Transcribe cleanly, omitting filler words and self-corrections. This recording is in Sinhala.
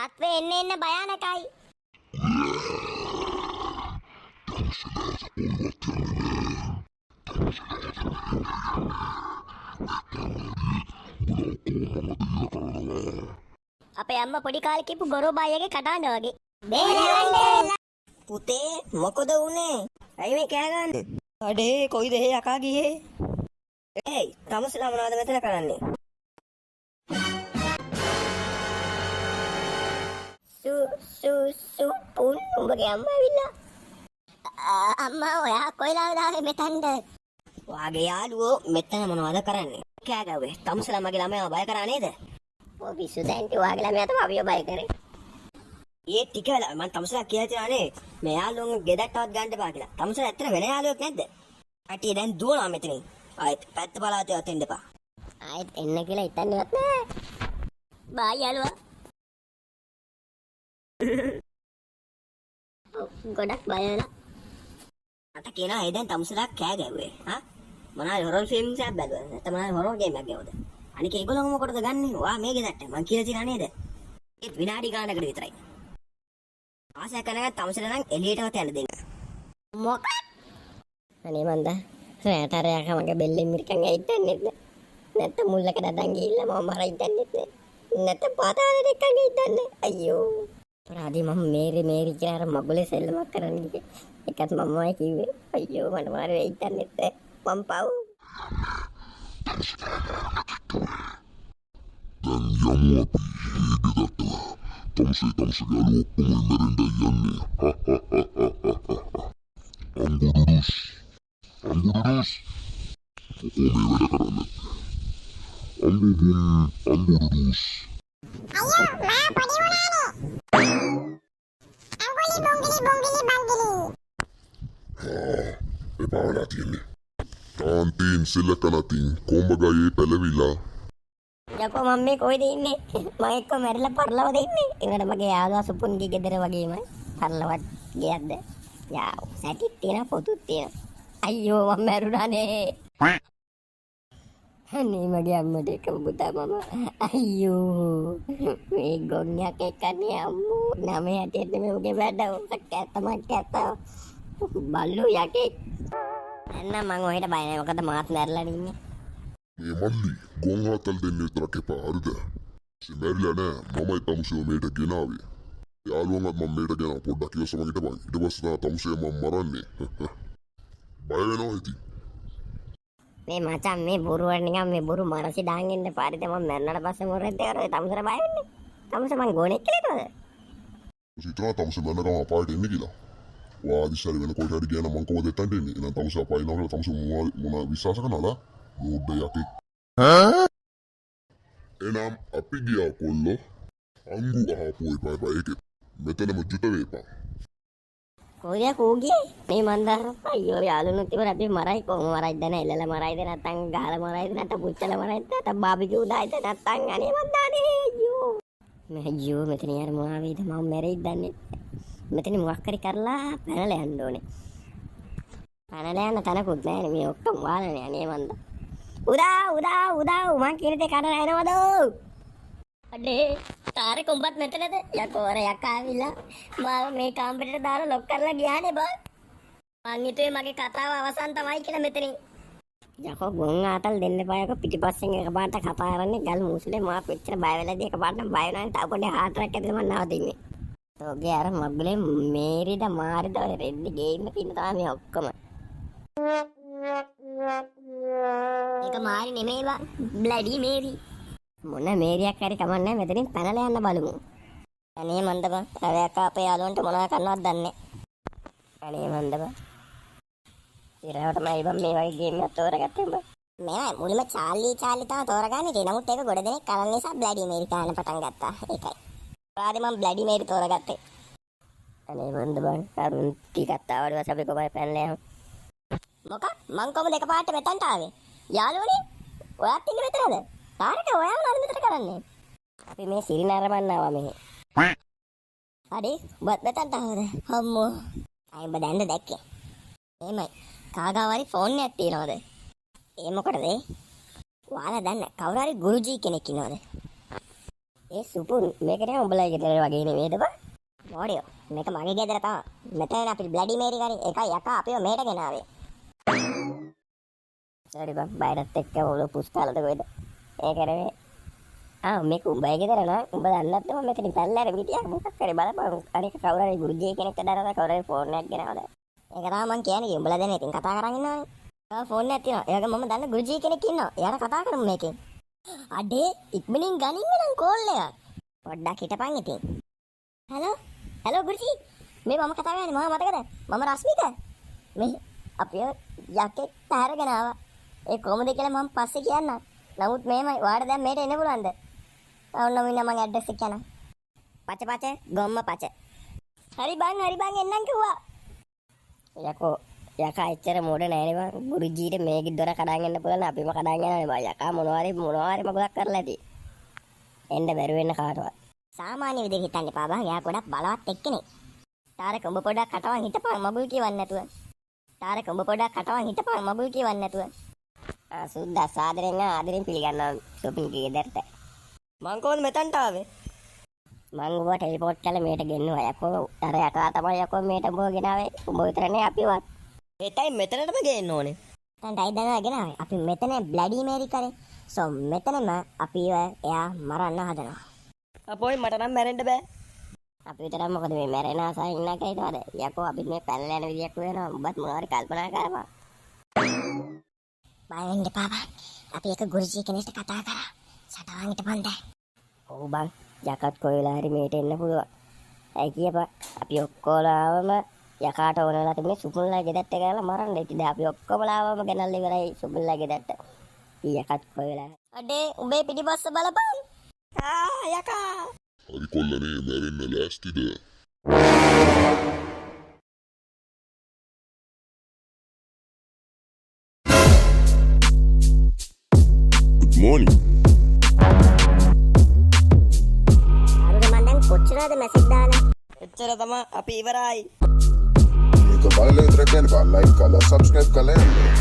තත්ත්වය එන්න භයානකයි. අපේ අම්මා පොඩි කාලේ කියපු ගොරෝ බායිගේ කටහඬ වගේ. බේරෙන්න පුතේ මොකද වුනේ? ඇයි මේ කෑ ගන්නේ? අඩේ කොයිද හේ යකා ගියේ? ඒයි තමසලා මොනවද මෙතන කරන්නේ? පුන් උඹගේ අම්මා ඇවිල්ලා. අම්මා ඔයා කොයිලාද ආවේ මෙතනද? වාගේ යාළුවෝ මෙතන මොනවද කරන්නේ? කෑ ගැව්වේ. තමසලා මගේ ළමයා බය කරා නේද? ඔය පිස්සු දැන්ටි ඔයාගේ ළමයා තමයි අපිව බය කරේ. ඒ ටික වෙලා මම තමසලා කියලා තියලානේ මේ යාළුවෝ ගෙදරටවත් ගන්න එපා කියලා. තමසලා ඇත්තට වෙන යාළුවෙක් නැද්ද? අටි දැන් දුවනවා මෙතනින්. ආයෙත් පැත්ත පලාතේ අතෙන් දෙපා. ආයෙත් එන්න කියලා හිතන්නේවත් නෑ. බායි යාළුවා. ගොඩක් බය වෙලා. අත කියනවා ඒ දැන් තමසලා කෑ ගැව්වේ. හා? මොනවාරි හොරර් ෆිල්ම්ස් එකක් බැලුවා. නැත්නම් මොනවාරි හොරර් ගේම් එකක් ගැවුවද? අනික ඒගොල්ලෝ මොකටද ගන්නෙ? ඔයා මේ ගෙදරට මං කියලා තියලා නේද? ඒත් විනාඩි ගානකට විතරයි. ආසය කරනකන් තමසලා නම් එළියටවත් යන්න දෙන්න. මොකක්? අනේ මන්ද රැටරයක මගේ බෙල්ලෙන් මිරිකන් ඇවිත්න්නේ නැත්නම් මුල්ලක දඩන් ගිහිල්ලා මම මරයි දන්නේ නැත්නම් පාතාලෙට එක්කන් ගිහින් අයියෝ පරාදී මම මේරි කියලා මගුලේ සෙල්ලමක් කරන්න ගියේ ඒකත් මමමයි කිව්වේ අයියෝ මට මාරේ වෙයි දන්නේ මම පව් දැන් යමු අපි ගෙදරට තමසේ යාළුවෝ ඔක්කොම මෙරෙන්ඩ යන්නේ අංගුඩුඩුස් කොහොම මේ වැඩ කරන්නේ අංගුඩුඩුස් අයියෝ මා පොඩි වුණානේ අංගුලි බංගිලි එපාවලා තියන්නේ තාන්තීන් සිල්ලකනතින් කොම්බගයේ පැලවිලා යකෝ මම මේ කොහෙද ඉන්නේ මම එක්ක මැරිලා පරලවද ඉන්නේ එනකට මගේ යාළුවා සුපුන්ගේ ගෙදර වගේමයි පරලවත් ගියක්ද යාව් සැටිත් තියෙන පොතුත් තියෙන අයියෝ මම මැරුණානේ අනේ මගේ අම්මට එකම පුතා මම අයියෝ මේ ගොන්නයක් එක්කනේ අම්මෝ නම හැටියට මේ උගේ වැඩ කැත්ත බල්ලු යකේ එන්න මං ඔහෙට බය නැහැ මොකද මාත් මැරලා ඉන්නේ මේ මල්ලි ගොන් හතල් දෙන්න විතරක් එපා හරිද මැරිලා නෑ මමයි තමුසෙව මේට ගෙනාවේ යාළුවන්වත් මම මේට ගෙනාව පොඩ්ඩක් ඉවසමන් හිටපන් ඊට පස්සේ තමුසෙව මම මරන්නේ බය වෙනවා ඉතින් මේ මචං මේ බොරුවට නිකන් මේ බොරු මරසි දාන් ඉන්න පාරිද මම මැරනට පස්සේ මොරෙද්ද කරේ තමුසර බය වෙන්නේ තමුස මං ගෝණෙක් කියලා සිතනවා තමුසෙ මන්න ගම අපායට එන්නේ කියලා වාදිශාරි වෙන කොහෙට හරි ගියා නම් මං කොහොමද එතනට එන්නේ එහෙනම් තමුසෙ අපාය නෝ කියලා තමුසෙ මොන විශ්වාස කරනවද රෝඩ් යකේ එනම් අපි ගියා කොල්ලෝ අංගු අහපු එපා ඒක මෙතනම ජුත වේපා කොහේ කෝගියේ මේ මන්දාර අයියෝ යාළුවනුත් ඉවර අපි මරයි කොහොම මරයිද නැල්ලලා මරයිද නැත්නම් ගහලා මරයිද නැත්නම් පුච්චලා මරයිද නැත්නම් බාබිකියු දායිද නැත්නම් අනේ මන්දානේ අයියෝ මේ අයියෝ මෙතන යාර මොනවා වේද මම මැරෙයිද දන්නේ මෙතන මොකක් හරි කරලා පැනලා යන්න ඕනේ පැනලා යන්න තනකුත් නැහැ මේ ඔක්කොම වාලනේ අනේ මන්දා උදා මං කියන දේ කඩලා එනවද අඩේ තාරේ කොම්බත් මෙතනද යකෝ අර යකා ආවිලා මම මේ කාමරේට දාලා ලොක් කරලා ගියානේ බං මං හිතුවේ මගේ කතාව අවසන් තමයි කියලා මෙතනින් යකෝ ගොන් ආතල් දෙන්න එපා යකෝ පිටිපස්සෙන් එකපාරට කතා කරන්නේ ගල් මූසලේ මම පිටතට බය වෙලාදී එකපාරට බය වෙනානේ තාම පොඩි හාටරක් ඇතුලේ මම නවතින්නේ තෝගේ අර මග්ගලේ මේරිද මාරිද ඔය රෙද්දි ගේම් එකේ ඉන්න තමයි මේ ඔක්කොම ඒක මාරි නෙමෙයි බං බ්ලඩි මේරි මොන මේරියක් හරි කමන්නේ මෙතනින් පැනලා යන්න බලමු. අනේ මන්ද බං රැයක අපේ යාළුවන්ට මොනවා කරනවද දන්නේ. අනේ මන්ද බං. ඉරවටම ඉබම් මේ වගේ ගේම් එකක් තෝරගත්තේ බං. මේ මුලින්ම චාලි තමයි තෝරගන්නේ. ඒ නමුත් ඒක ගොඩ දෙනෙක් කරන නිසා බ්ලඩි මේරි කාන පටන් ගත්තා. ඒකයි. ඊපස්සේ මම බ්ලඩි මේරි තෝරගත්තේ. අනේ මන්ද බං අරුන් ටිකක් ආවඩ අපි කොහේ පැනලා යමු. මොකක් මං කොහමද එකපාරට මෙතනට ආවේ? යාළුවනේ ඔයාත් ඉන්නේ මෙතනද? තාරක ඔයාම නඩු මෙතන කරන්නේ. අපි මේ සිරින අරමන්න ආවා මෙහෙ. අඩේ ඔබත් මෙතනට ආවද? අම්මෝ. අයිඹ දැන්ද දැක්කේ. එහෙමයි. කාගාවරි ෆෝන් එකක් තියනවද? ඒ මොකටද? ඔයාලා දන්න කවුරු හරි ගුරුජී කෙනෙක් ඉන්නවද? ඒ සුපුන් මේක නේ උඹලා ගෙදර වගේ නෙමෙයිද බා? මොඩියෝ මේක මගේ ගෙදර තමයි. මෙතන අපි බ්ලඩි මේරි කරේ එකයි යකා අපිව මෙහෙට ගෙනාවේ. සරි බං බයිරත් එක්ක ඔල පුස්කාලද කොයිද? ඒ කරේ මේක උඹයි ගෙදර නෑ. උඹ දන්නේ නැත්නම් මෙතනින් පැල්ලෑර පිටියක් මොකක් කරේ බලපන්. අනික කවුරු හරි ගුරුජී කෙනෙක් දරනවා කවුරු හරි ෆෝන් එකක් ගෙනවද? ඒක තමයි මං කියන්නේ. උඹලා දැන් ඉතින් කතා කරන් ඉන්නවනේ. ආ ෆෝන් එකක් තියෙනවා. එයාගේ මම දන්න ගුරුජී කෙනෙක් ඉන්නවා. එයාට කතා කරමු මේකෙන්. අඩේ ඉක්මනින් ගනින්න නම් කෝල් එකක්. පොඩ්ඩක් හිටපන් ඉතින්. හලෝ ගුරුජී. මේ මම කතා කරන්නේ මම මතකද? මම රශ්මික. මේ අපි යකෙක් තාරගෙන ආවා. ඒ කොහොමද කියලා මම පස්සේ කියන්නම්. නමුත් මේමයි වාඩ දැන් මේට එන්න පුළුවන්ද? ඔන්න මින්න මම ඇඩ්‍රස් එක කියනවා. පච ගොම්ම පච. හරි බං එන්නම් කිව්වා. යකෝ යකා එච්චර මොඩ නෑනේ බං. ගුරුජීට මේකේ දොර කඩන් එන්න පුළුවන් අපිම කඩන් යනවා බං. යකා මොනවාරි මගුලක් කරලා ඇති. එන්න බැරි වෙන්න කාටවත්. සාමාන්‍ය විදිහට හිතන්න එපා බං. එයා ගොඩක් බලවත් එක්කනේ. තාරක උඹ පොඩක් කටවන් හිටපන් මගුල් කියවන්න නැතුව. තාරක උඹ පොඩක් කටවන් හිටපන් මගුල් කියවන්න නැතුව. සුද්දා සාදරෙන් ආදරෙන් පිළිගන්නවා සොපින්ගේ ගෙදරට. මං කොහොමද මෙතනට ආවේ? මං ඔබ ටෙලිපෝට් කරලා මේට ගෙන්නුවා. යකෝ අර යකා තමයි යකෝ මේට උඹව ගෙනාවේ. උඹ විතරනේ අපිවත්. ඒතයි මෙතනටම ගේන්න ඕනේ. දැන් දැන් ගෙනාවේ. අපි මෙතන බ්ලඩි මේරි කරේ. සෝ මෙතනම අපිව එයා මරන්න හදනවා. අපෝයි මට නම් මැරෙන්න බෑ. අපි විතරක් මොකද මේ මැරෙන ආසයි ඉන්න කයිද? යකෝ අපි මේ පැනලා යන විදියක් වෙනවා. උඹත් මොනවාරි කල්පනා කරපන්. බය වෙන්න එපා බං. අපි එක ගුරුජී කෙනෙක්ට කතා කරා. සටහන් හිටපන් දැන්. ඔව් බං. යකත් කොයි වෙලාව හරි මේට එන්න පුළුවන්. ඇයි කියපන්. අපි ඔක්කොලාවම යකාට ඕනලා තිබුණේ සුපුල්ලා ගෙදරට ගාලා මරන්න. ඉතින් අපි ඔක්කොමලාවම ගෙනල්ලා ඉවරයි සුපුල්ලා ගෙදරට. යකත් කොයි වෙලාව. අඩේ උඹේ පිටිපස්ස බලපන්. යකා. හරි කොල්ලනේ මැරෙන්න ලෑස්තිද? Morning. අරුණ මන් දැන් කොච්චරද මැසේජ් දාලා? එච්චර තමයි අපි ඉවරයි. මේක බලලා විතර කියන්න බෑ. ලයික් කරලා සබ්ස්ක්‍රයිබ් කරලා යන්න.